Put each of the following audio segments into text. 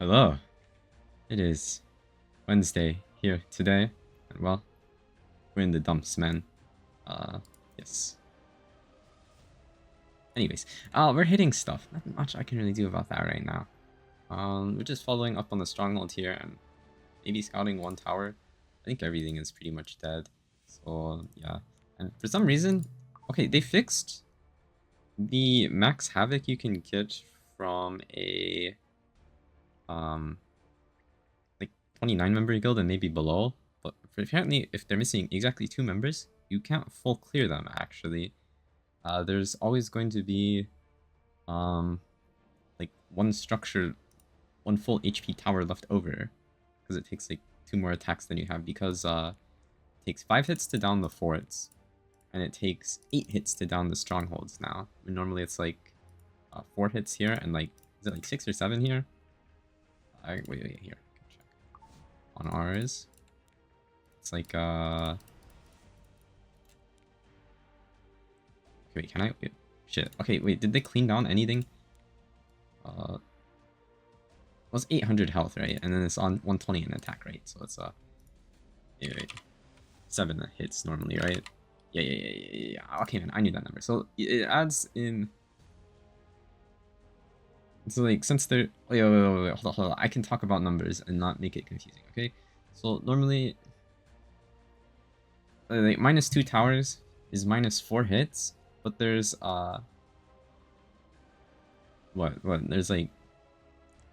Hello. It is Wednesday here today, and well, we're in the dumps, man. Yes. Anyways, we're hitting stuff. Nothing much I can really do about that right now. We're just following up on the stronghold here and maybe scouting one tower. I think everything is pretty much dead. So yeah, and for some reason, okay, they fixed the max havoc you can get from a like 29 member guild and maybe below, but apparently if they're missing exactly 2 members, you can't full clear them actually. There's always going to be like one full HP tower left over, because it takes like 2 more attacks than you have, because it takes 5 hits to down the forts, and it takes 8 hits to down the strongholds now. And normally it's like 4 hits here, and like, is it like 6 or 7 here? Wait, here. Check. On ours, it's like okay, wait, can I? Wait, shit. Okay, wait, did they clean down anything? It was 800 health, right? And then it's on 120 in attack, right? So it's wait, 7 hits normally, right? Yeah. Okay, man, I knew that number. So it adds in. So like, since they're wait, hold on. I can talk about numbers and not make it confusing, okay? So normally, like -2 towers is -4 hits, but there's what? There's like,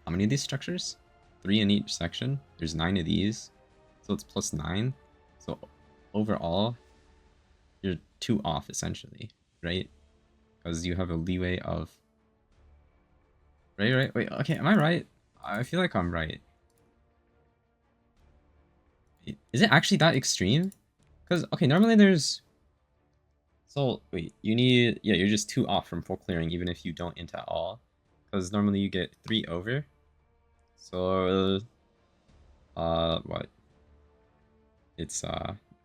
how many of these structures? 3 in each section. There's 9 of these, so it's +9. So overall, you're 2 off essentially, right? Because you have a leeway of. Right. Wait, okay, am I right? I feel like I'm right. Is it actually that extreme? Because, okay, normally there's. So, wait, you need. Yeah, you're just 2 off from full clearing, even if you don't int at all. Because normally you get 3 over. So, what? It's,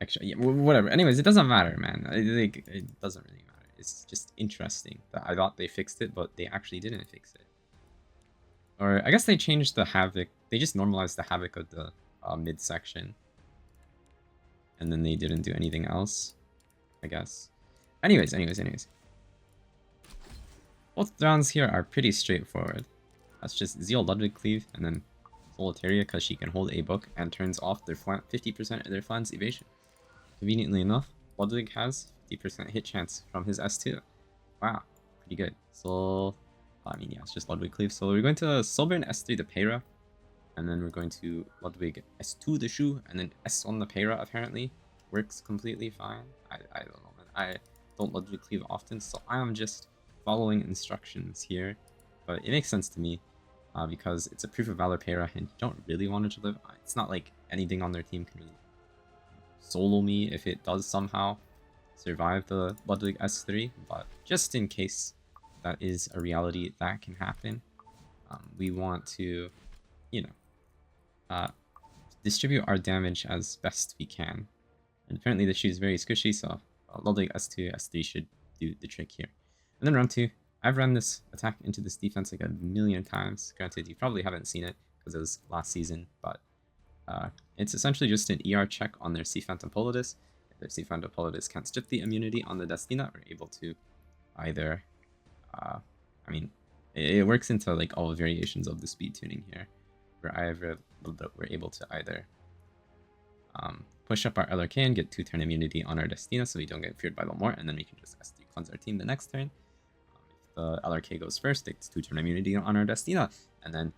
actually, yeah, whatever. Anyways, it doesn't matter, man. It doesn't really matter. It's just interesting that I thought they fixed it, but they actually didn't fix it. Or I guess they changed the havoc. They just normalized the havoc of the midsection, and then they didn't do anything else, I guess. Anyways. Both rounds here are pretty straightforward. That's just Zeal Ludwig Cleave, and then Lwpeira, because she can hold a book and turns off their 50% of their flan's evasion. Conveniently enough, Ludwig has 50% hit chance from his S2. Wow, pretty good. So, I mean, yeah, it's just Ludwig Cleave. So we're going to Sober S3 Lwpeira, and then we're going to Ludwig S2 the Shoux, and then S1 Lwpeira apparently. Works completely fine. I don't know, man. I don't Ludwig Cleave often, so I am just following instructions here. But it makes sense to me, because it's a proof of valor Lwpeira, and you don't really want it to live. It's not like anything on their team can really solo me if it does somehow survive the Ludwig S3, but just in case that is a reality that can happen, we want to, distribute our damage as best we can. And apparently the Shoux is very squishy, so Ludwig S2, S3 should do the trick here. And then round 2, I've run this attack into this defense like a million times. Granted, you probably haven't seen it because it was last season, but it's essentially just an ER check on their Sea Phantom Politis. If their Sea Phantom Politis can't strip the immunity on the Destina, we're able to either, I mean, it works into like all variations of the speed tuning here. We're able to either push up our LRK and get 2-turn immunity on our Destina so we don't get feared by the Mort, and then we can just S3 cleanse our team the next turn. If the LRK goes first, it's 2-turn immunity on our Destina, and then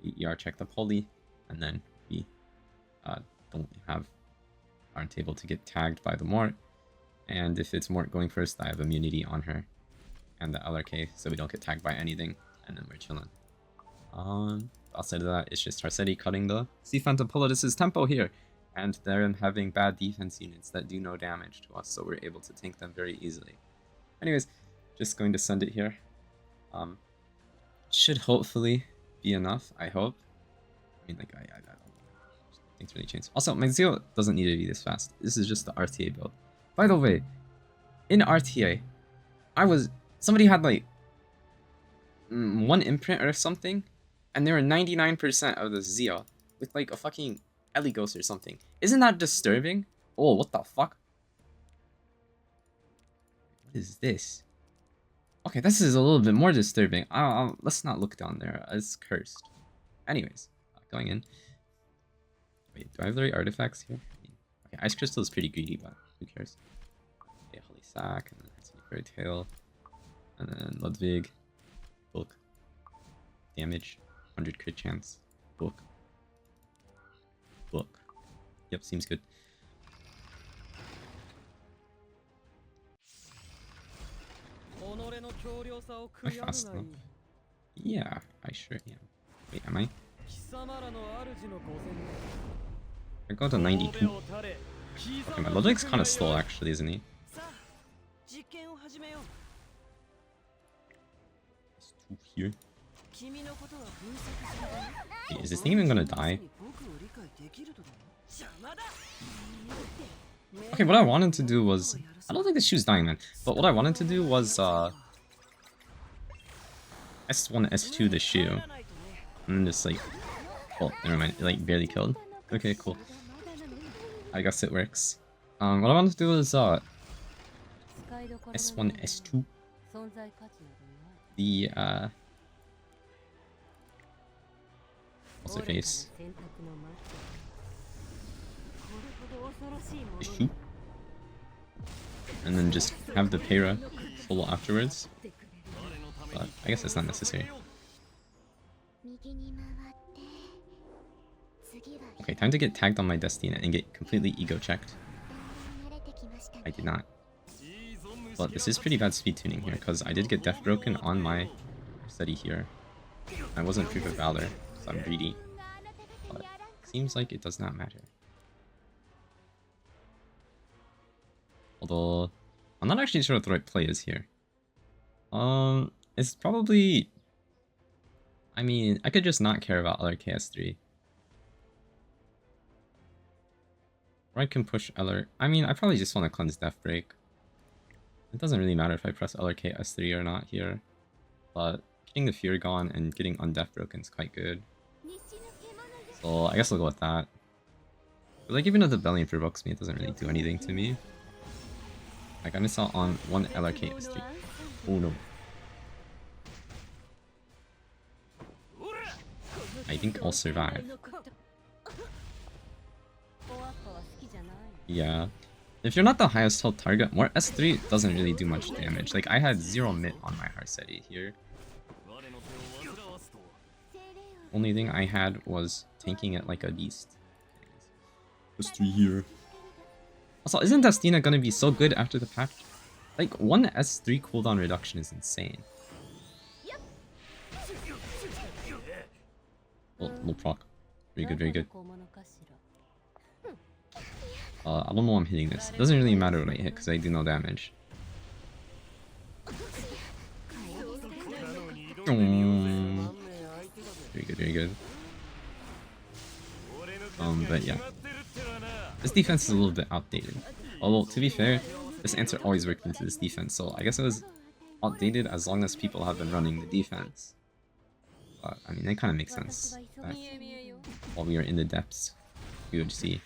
we ER check the Poly, and then we aren't able to get tagged by the Mort. And if it's Mort going first, I have immunity on her and the LRK, so we don't get tagged by anything, and then we're chilling. Outside of that, it's just Harsetti cutting the Sea Phantom Politis' tempo here, and they're having bad defense units that do no damage to us, so we're able to tank them very easily. Anyways, just going to send it here. Should hopefully be enough, I hope. I mean, like, I don't know. Things really changed. Also, my Zeal doesn't need to be this fast. This is just the RTA build. By the way, in RTA, somebody had like 1 imprint or something, and they were 99% of the Zia with like a fucking Eligos or something. Isn't that disturbing? Oh, what the fuck? What is this? Okay, this is a little bit more disturbing. Let's not look down there. It's cursed. Anyways, going in. Wait, do I have the right artifacts here? Okay, Ice Crystal is pretty greedy, but who cares? Okay, Holy Sack, and then Fairy Tail, and then Ludwig, Book, damage, 100 crit chance, Book, Book. Yep, seems good. Am I fast enough? Yeah, I sure am. Wait, am I? I go to 92. Okay, my Ludwig's kind of slow actually, isn't he? It's 2 here. Wait, is this thing even gonna die? Okay, what I wanted to do was... I don't think the Shoux dying, man. But what I wanted to do was, S1, S2 the Shoux. And then just, like... Oh, never mind. It, like, barely killed. Okay, cool. I guess it works. What I wanted to do was, S1, S2. The, what's her face? The Shoux. And then just have the Lwpeira solo afterwards. But I guess that's not necessary. Okay, time to get tagged on my Destina and get completely ego checked. I did not. But this is pretty bad speed tuning here, because I did get Death Broken on my study here. I wasn't Proof of Valor, so I'm greedy. But seems like it does not matter. Although, I'm not actually sure what the right play is here. It's probably... I mean, I could just not care about LR KS3. Or I can push LR... I mean, I probably just want to cleanse Death Break. It doesn't really matter if I press LRK S3 or not here. But getting the Fear gone and getting Undeath Broken is quite good. So I guess I'll go with that. But like even if the Belian provokes me, it doesn't really do anything to me. Like I miss out on one LRK S3. Oh no. I think I'll survive. Yeah. If you're not the highest health target, Mort S3 doesn't really do much damage. Like I had 0 mit on my Harsetti here. Only thing I had was tanking it like a beast. S3 here. Also, isn't Destina gonna be so good after the patch? Like, 1 S3 cooldown reduction is insane. Oh, no proc. Very good, very good. I don't know I'm hitting this. It doesn't really matter what I hit, because I do no damage. Very good, very good. But yeah. This defense is a little bit outdated. Although, to be fair, this answer always worked into this defense, so I guess it was outdated as long as people have been running the defense. But, I mean, it kind of makes sense that while we were in the depths, we would see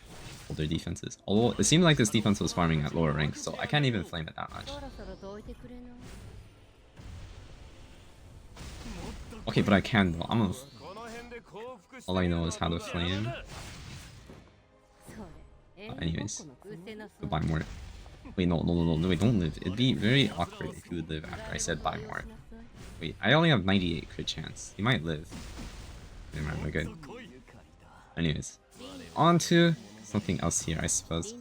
older defenses. Although, it seemed like this defense was farming at lower ranks, so I can't even flame it that much. Okay, but I can though. All I know is how to flame. Anyways, goodbye Mort. Wait, no, wait, don't live. It'd be very awkward if you would live after I said bye Mort. Wait, I only have 98 crit chance. He might live. Never mind, we're good. Anyways, on to something else here, I suppose.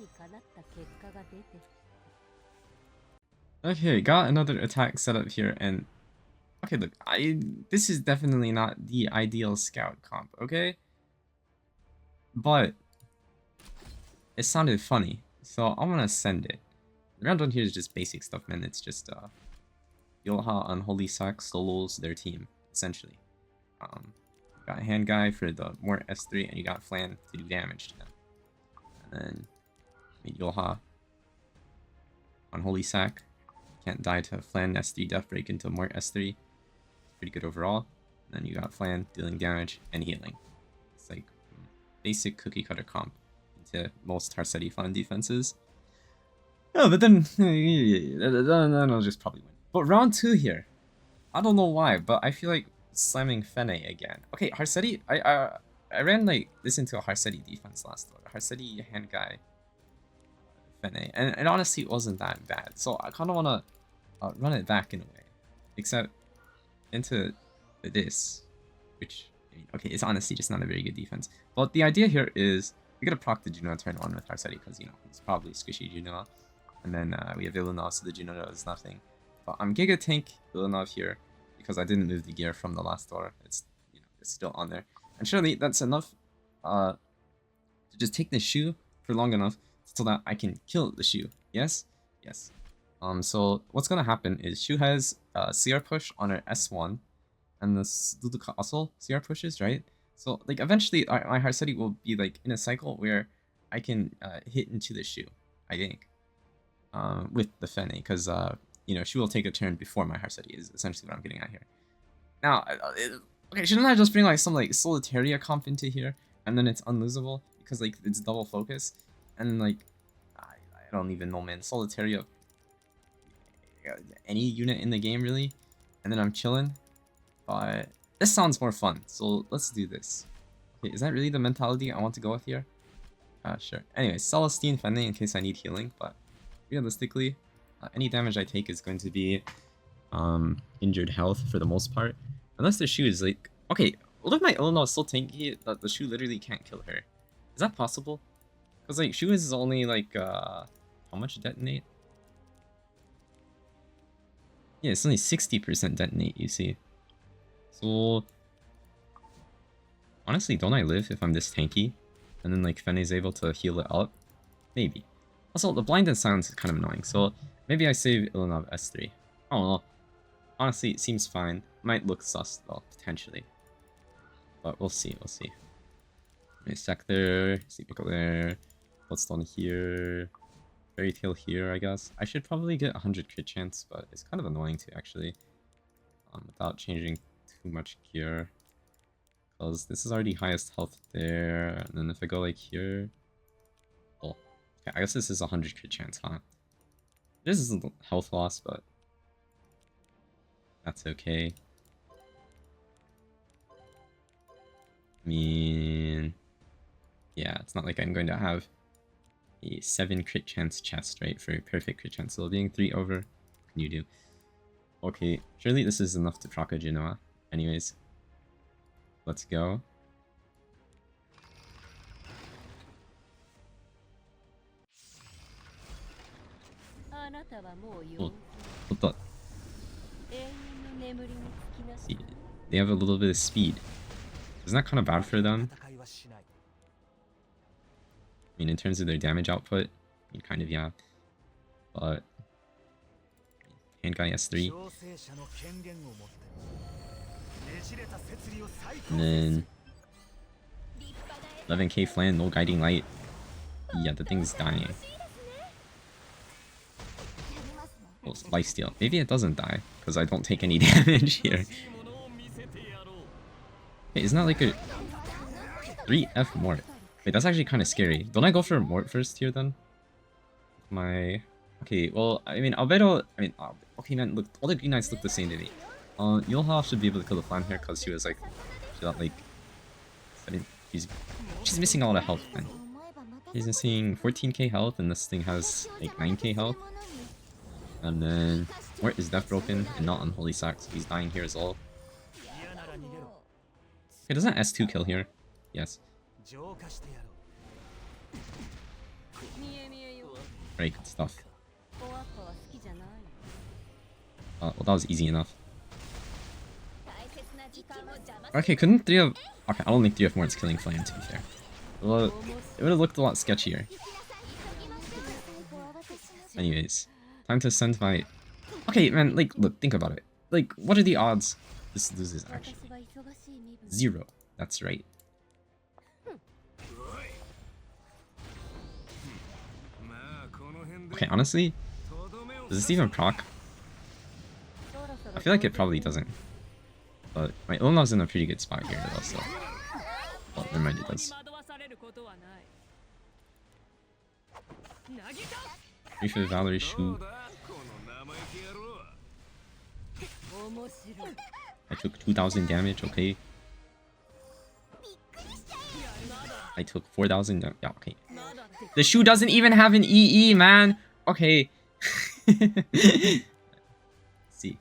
Okay, got another attack set up here, and okay, look, this is definitely not the ideal scout comp, okay? But it sounded funny, so I'm gonna send it. The round one here is just basic stuff, man. It's just Yolha Unholy Sack solos their team, essentially. You got Hand Guy for the Mort S3, and you got Flan to do damage to them. And then Yolha Unholy Sack can't die to Flan S3 Death Break into Mort S3. Pretty good overall. Then you got Flan dealing damage and healing. It's like basic cookie cutter comp into most Harsetti Flan defenses. Oh, but then I'll just probably win. But round 2 here, I don't know why, but I feel like slamming Fene again. Okay, Harsetti, I ran like this into a Harsetti defense last order. Harsetti hand guy Fene, and it honestly wasn't that bad. So I kind of want to run it back in a way, except into this, which, okay, it's honestly just not a very good defense. But the idea here is we gotta proc the Jenua turn 1 with Harsetti because, you know, it's probably squishy Jenua. And then we have Villanov, so the Jenua does nothing. But I'm Giga Tank Villanov here because I didn't move the gear from the last door. It's, you know, it's still on there. And surely that's enough to just take the Shoux for long enough so that I can kill the Shoux. Yes? Yes. So what's gonna happen is Shoux has CR push on her S1, and the Lulucar also CR pushes, right? So like eventually my Harsetti will be like in a cycle where I can hit into the Shoux, I think. With the Fene, because you know, she will take a turn before my Harsetti is essentially what I'm getting at here. Now, okay, shouldn't I just bring like some like Solitaria comp into here, and then it's unlosable because like it's double focus, and like I don't even know, man. Solitaria, any unit in the game really, and then I'm chilling. But this sounds more fun, so let's do this. Okay, is that really the mentality I want to go with here? Sure. Anyway, Celestine Fene in case I need healing, but realistically, any damage I take is going to be injured health for the most part. Unless the Shoux is like... Okay, what if my Illinois is so tanky that the Shoux literally can't kill her? Is that possible? Because like Shoux is only like... how much detonate? Yeah, it's only 60% detonate, you see. So... honestly, don't I live if I'm this tanky? And then like Fene is able to heal it up? Maybe. Also, the blind and silence is kind of annoying, so maybe I save Ilanov S3. I don't know. Honestly, it seems fine. Might look sus, though, potentially. But we'll see, we'll see. Sack there, Sleepical there, Bloodstone here, Fairy Tail here, I guess. I should probably get 100 crit chance, but it's kind of annoying to actually, without changing too much gear. Because this is already highest health there, and then if I go like here... oh. Okay, I guess this is 100 crit chance, huh? This is a health loss, but that's okay. I mean, yeah, it's not like I'm going to have a 7 crit chance chest, right, for a perfect crit chance. So being 3 over, what can you do? Okay, surely this is enough to proc a Jenua. Anyways, let's go. Oh, hold on. See, they have a little bit of speed. Isn't that kind of bad for them? I mean, in terms of their damage output, I mean, kind of, yeah. But hand guy S3. And then 11k Flan, no guiding light. Yeah, the thing's dying. Oh, lifesteal. Maybe it doesn't die, because I don't take any damage here. Wait, isn't that like a 3F Mort? Wait, that's actually kind of scary. Don't I go for Mort first here then? Okay, well, I mean, Albedo... I mean, okay, man, look, all the Green Knights look the same to me. Yulha should be able to kill the Flan here, because she was like... she got like... she's missing a lot of health, man. She's missing 14k health, and this thing has like 9k health. And then Mort is death broken and not unholy sack, so he's dying here as well. Okay, doesn't S2 kill here? Yes. Very good stuff. Well, that was easy enough. Okay, couldn't 3 of... okay, I don't think 3 of Mort's killing Flame, to be fair. Well, it would have looked a lot sketchier. Anyways, time to send my... okay, man, like, look, think about it. Like, what are the odds this loses, actually? 0. That's right. Okay, honestly, does this even proc? I feel like it probably doesn't. But my Olaf's in a pretty good spot here though, so... Well, never mind, it does. Brief of Valerie Shoux. I took 2000 damage, okay. I took 4000 damage, yeah, okay. The Shoux doesn't even have an EE, man! Okay. Let's see.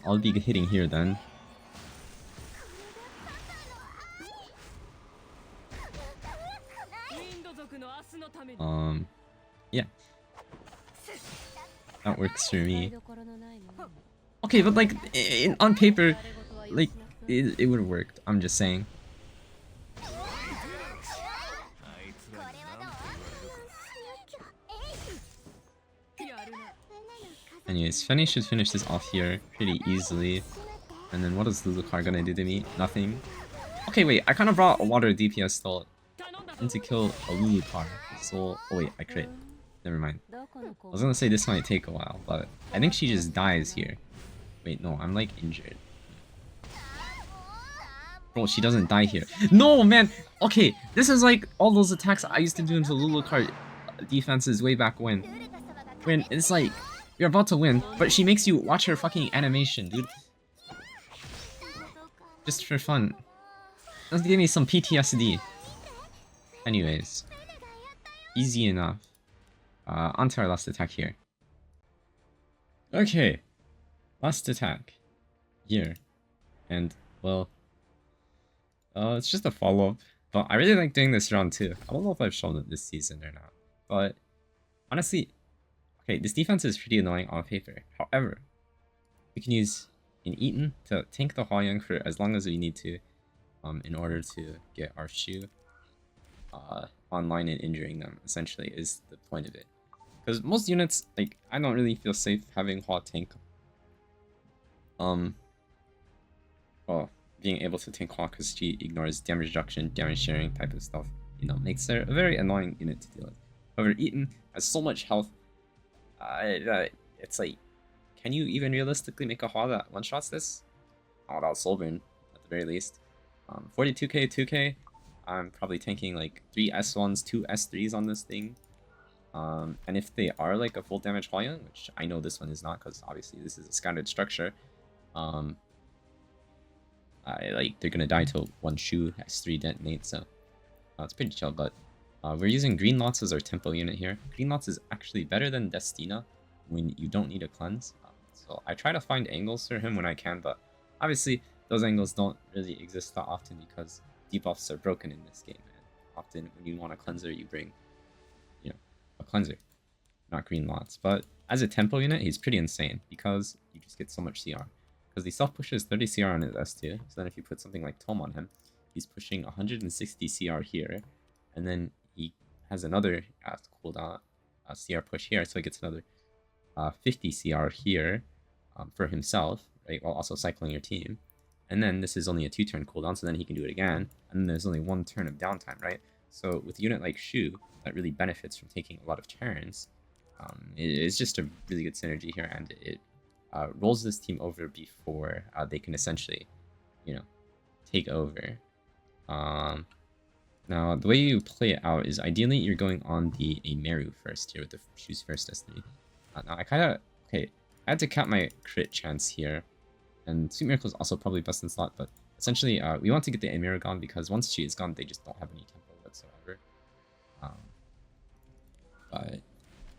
I'll be hitting here then. Yeah. That works for me. Okay, but like, on paper, like, it would have worked. I'm just saying. Anyways, Fenny should finish this off here pretty easily. And then what is Lulucar gonna do to me? Nothing. Okay, wait, I kind of brought a water DPS still in to kill a Lulucar. So, oh wait, I crit. Never mind. I was gonna say this might take a while, but I think she just dies here. Wait, no, I'm like injured. Bro, she doesn't die here. No, man! Okay, this is like all those attacks I used to do into Lulucar defenses way back when. When it's like, you're about to win, but she makes you watch her fucking animation, dude. Just for fun. Let's give me some PTSD. Anyways. Easy enough. Onto our last attack here. Okay. Last attack. Here. And, well... it's just a follow-up. But I really like doing this round too. I don't know if I've shown it this season or not. But, honestly... Okay, this defense is pretty annoying on paper. However, we can use an Eaton to tank the Hwayoung for as long as we need to, in order to get our Shoux online and injuring them, essentially, is the point of it. Because most units, like, I don't really feel safe having Hwa tank. Well, being able to tank Hwa because she ignores damage reduction, damage sharing type of stuff, you know, makes her a very annoying unit to deal with. However, Eaton has so much health. It's like, can you even realistically make a Hwa that one-shots this? Oh, that was Soulburn, at the very least. 42k, 2k. I'm probably tanking like 3 S1s, 2 S3s on this thing. And if they are like a full damage Hwayoung, which I know this one is not because obviously this is a scattered structure, they're gonna die to one Shoux S3 detonate, so it's pretty chill. But we're using Green Lots as our tempo unit here. Green Lots is actually better than Destina when you don't need a cleanse. So I try to find angles for him when I can, but obviously those angles don't really exist that often because debuffs are broken in this game. And often when you want a cleanser, you bring, you know, a cleanser, not Green Lots. But as a tempo unit, he's pretty insane because you just get so much CR. Because the self pushes 30 CR on his S2, so then if you put something like Tome on him, he's pushing 160 CR here, and then he has another cooldown CR push here, so he gets another 50 CR here for himself, right, while also cycling your team. And then this is only a 2-turn cooldown, so then he can do it again, and then there's only 1 turn of downtime, right? So with a unit like Shoux, that really benefits from taking a lot of turns, it's just a really good synergy here, and it rolls this team over before they can essentially, you know, take over. Now, the way you play it out is ideally you're going on the Ameru first here with the Shoux first S3. Now, I had to cap my crit chance here, and Sweet Miracle is also probably best in slot, but essentially we want to get the Ameru gone because once she is gone, they just don't have any tempo whatsoever. But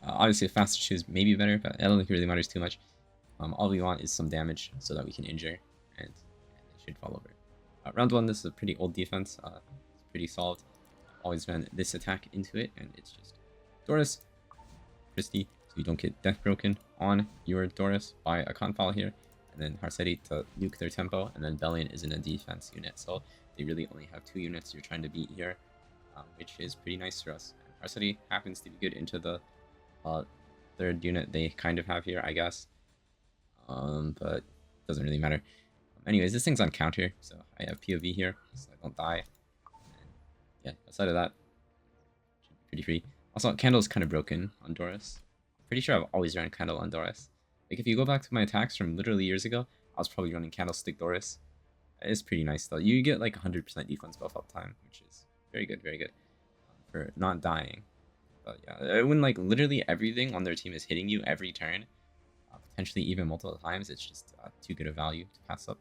obviously a faster Shoux may be better, but I don't think it really matters too much. All we want is some damage so that we can injure, and it should fall over. Round 1, this is a pretty old defense. It's pretty solid. Always ran this attack into it, and it's just Doris, Christie, so you don't get death broken on your Doris by a Confile here, and then Harsetti to nuke their tempo, and then Belian is in a defense unit, so they really only have 2 units you're trying to beat here, which is pretty nice for us. And Harsetti happens to be good into the 3rd unit they kind of have here, I guess, but doesn't really matter. Anyways, this thing's on counter, so I have POV here, so I don't die. And yeah, outside of that, should be pretty free. Also, Candle's kind of broken on Doris. Pretty sure I've always ran Candle on Doris. Like, if you go back to my attacks from literally years ago, I was probably running Candlestick Doris. It's pretty nice though. You get like 100% defense buff uptime, which is very good, for not dying. But yeah, when like literally everything on their team is hitting you every turn, potentially even multiple times, it's just too good a value to pass up.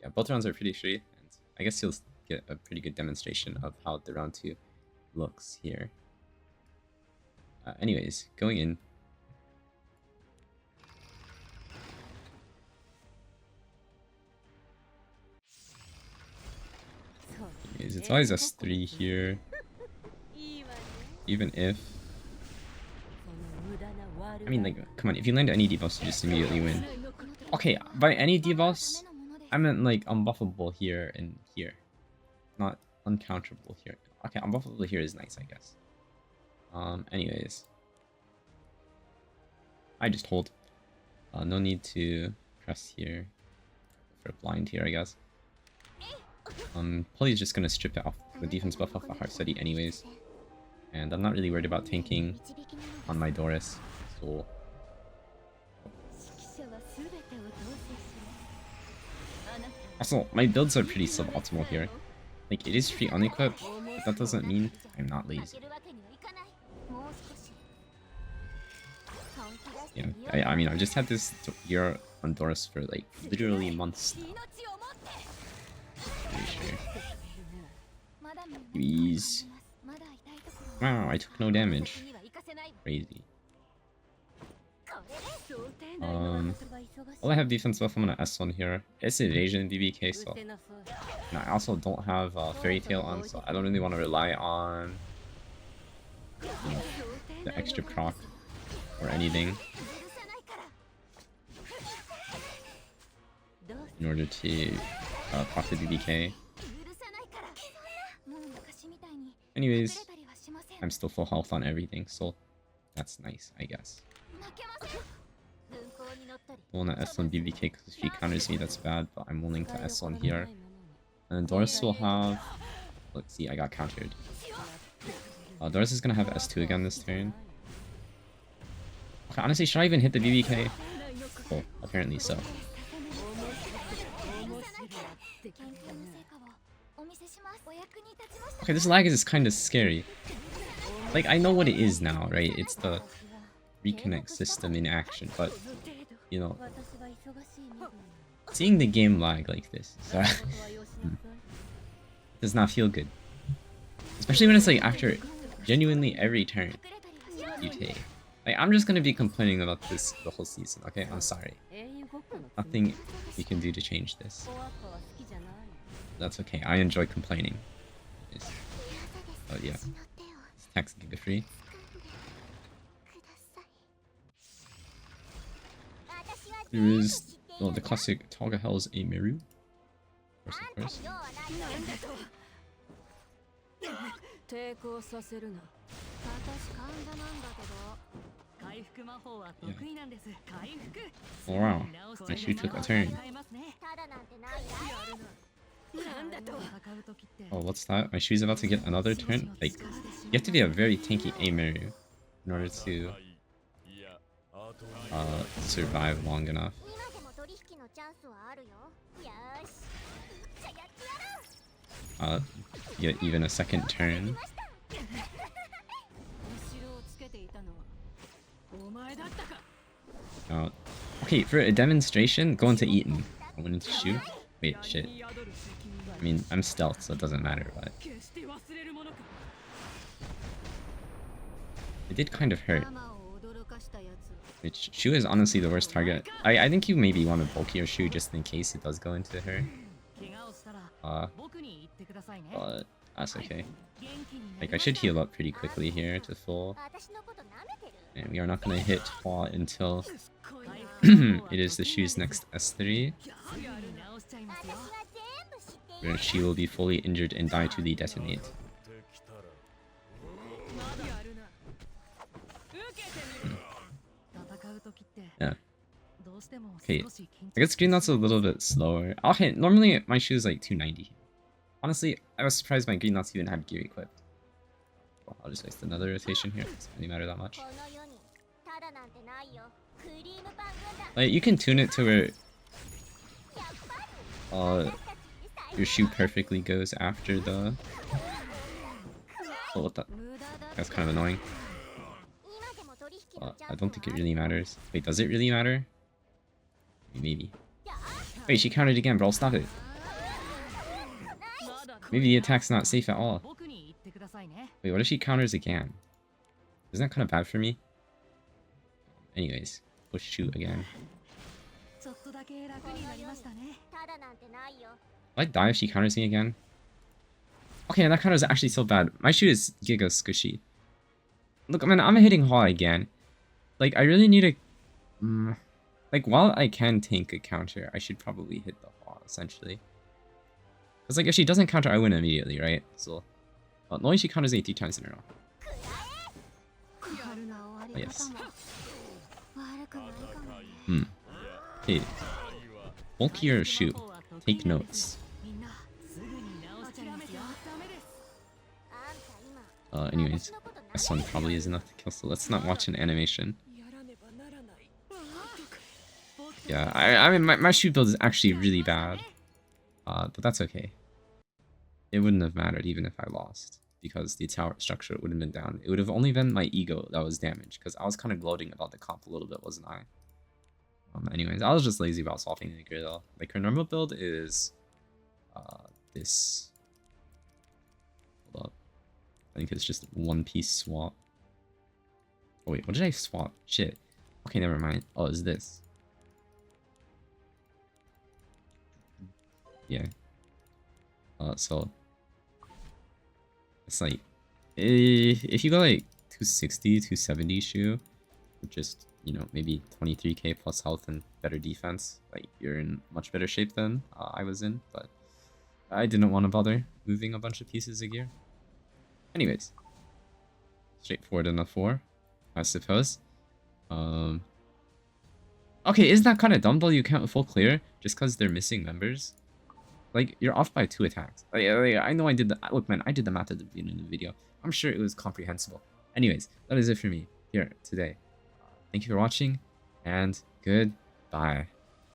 Yeah, both rounds are pretty straight, and I guess you'll get a pretty good demonstration of how the round 2 looks here. Anyways, going in. Anyways, it's always S3 here. Even if... I mean, like, come on, if you land any debuffs, you just immediately win. Okay, by any debuffs, I meant like unbuffable here and here. Not uncounterable here. Okay, unbuffable here is nice, I guess. Anyways. I just hold. No need to press here. For a blind here, I guess. Probably just gonna strip it off the defense buff off the Harsetti anyways. And I'm not really worried about tanking on my Doris, so... Also, my builds are pretty suboptimal here. Like, it is free unequip, but that doesn't mean I'm not lazy. Yeah, I mean, I've just had this gear on Doris for like literally months now. Pretty sure. Please. Wow, I took no damage. Crazy. Well, I have defense buff. I'm gonna S1 here. It's evasion BBK, so. And I also don't have Fairy Tail on, so I don't really want to rely on the extra proc or anything in order to proc the BBK. Anyways, I'm still full health on everything, so that's nice, I guess. I want to S1 BBK because if she counters me, that's bad, but I'm willing to S1 here. And Doris will have... Let's see, I got countered. Doris is going to have S2 again this turn. Okay, honestly, should I even hit the BBK? Oh, apparently so. Okay, this lag is kind of scary. Like, I know what it is now, right? It's the reconnect system in action, but, you know, seeing the game lag like this does not feel good. Especially when it's like after genuinely every turn you take. Like, I'm just gonna be complaining about this the whole season, okay? I'm sorry. Nothing you can do to change this. That's okay, I enjoy complaining. Oh yeah. It's tax giga free. There is, well, the classic Togga Hell's Ameru. Of course. Yeah. Oh wow, my Shoux took a turn. Oh, what's that? My Shoux's about to get another turn? Like, you have to be a very tanky Ameru in order to survive long enough. Get even a second turn. Okay, for a demonstration, go into Eaton. I went into Shoux. Wait, shit. I mean, I'm stealth, so it doesn't matter, but... It did kind of hurt. Which, Shoux is honestly the worst target. I think you maybe want to bulky your Shoux just in case it does go into her. But that's okay. Like, I should heal up pretty quickly here to full. And we are not going to hit Hua until it is the Shoux's next S3. Where she will be fully injured and die to the detonate. Yeah. Okay, I guess Green Knot's a little bit slower. Okay, normally my Shoux is like 290. Honestly, I was surprised my Green Knots even had gear equipped. Well, I'll just waste another rotation here. It doesn't really matter that much. Like, you can tune it to where your Shoux perfectly goes after the... Oh, what the... That's kind of annoying. I don't think it really matters. Wait, does it really matter? Maybe. Wait, she countered again, bro. Stop it. Maybe the attack's not safe at all. Wait, what if she counters again? Isn't that kind of bad for me? Anyways, we'll shoot again. Will I die if she counters me again? Okay, that counter is actually so bad. My Shoux is giga squishy. Look, I mean, I'm hitting Hall again. Like, I really need a... like, while I can tank a counter, I should probably hit the Hall, essentially. Because, like, if she doesn't counter, I win immediately, right? So, knowing she counters me 3 times in a row. Oh, yes. Hey. Bulkier Shoux. Take notes. Anyways. This one probably is enough to kill, so let's not watch an animation. Yeah, I mean, my Shoux build is actually really bad. But that's okay. It wouldn't have mattered even if I lost, because the tower structure wouldn't have been down. It would have only been my ego that was damaged, because I was kind of gloating about the comp a little bit, wasn't I? Anyways, I was just lazy about swapping the grid. Like, her normal build is this. Hold up. I think it's just one-piece swap. Oh wait, what did I swap? Shit. Okay, never mind. Oh, it's this. Yeah. So it's like if you go like 260, 270 Shoux, with just, you know, maybe 23k plus health and better defense, like, you're in much better shape than I was in, but I didn't want to bother moving a bunch of pieces of gear. Anyways, straightforward enough 4, I suppose. Okay, isn't that kind of dumb though? You count full clear just because they're missing members? Like, you're off by 2 attacks. Like, I know I did the... Look, man, I did the math at the beginning of the video. I'm sure it was comprehensible. Anyways, that is it for me here today. Thank you for watching, and goodbye.